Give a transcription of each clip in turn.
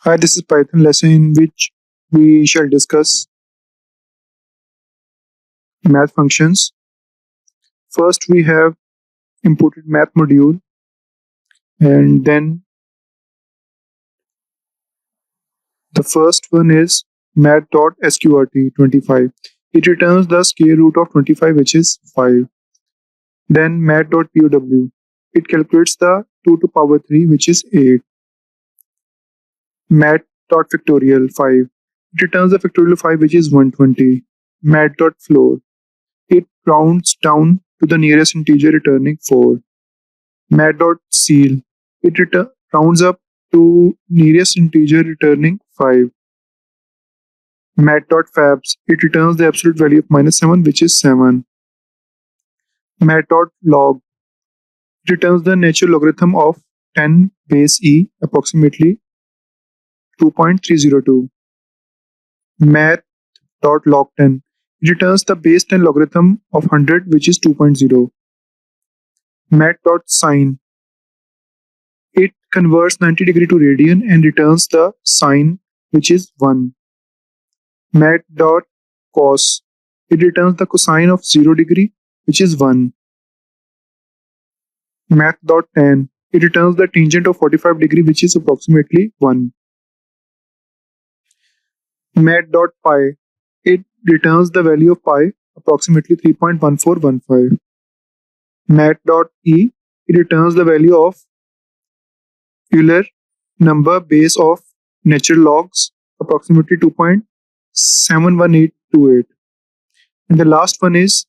Hi, this is Python lesson in which we shall discuss math functions. First, we have imported math module, and then the first one is math.sqrt25. It returns the square root of 25, which is 5. Then math.pow. It calculates the 2 to power 3, which is 8. Math.factorial 5. It returns the factorial of 5, which is 120. Math.floor. It rounds down to the nearest integer, returning 4. Mat.seal. It rounds up to nearest integer, returning 5. Mat.fabs. It returns the absolute value of -7, which is 7. Mat.log. It returns the natural logarithm of 10 base e, approximately 2.302. Math.log10. It returns the base 10 logarithm of 100, which is 2.0. Mat.sine. It converts 90 degree to radian and returns the sine, which is 1. Mat.cos. It returns the cosine of 0 degree, which is 1. Math.tan. It returns the tangent of 45 degree, which is approximately 1. Mat.pi. It returns the value of pi, approximately 3.1415. Mat.e. It returns the value of Euler number base of natural logs, approximately 2.71828. And the last one is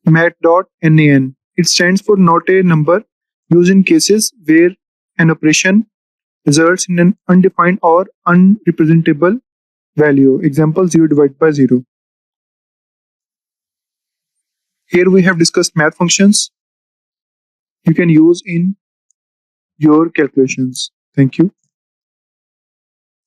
mat.nan. It stands for not a number, used in cases where an operation results in an undefined or unrepresentable value. Example 0 divided by 0. Here we have discussed math functions you can use in your calculations. Thank you.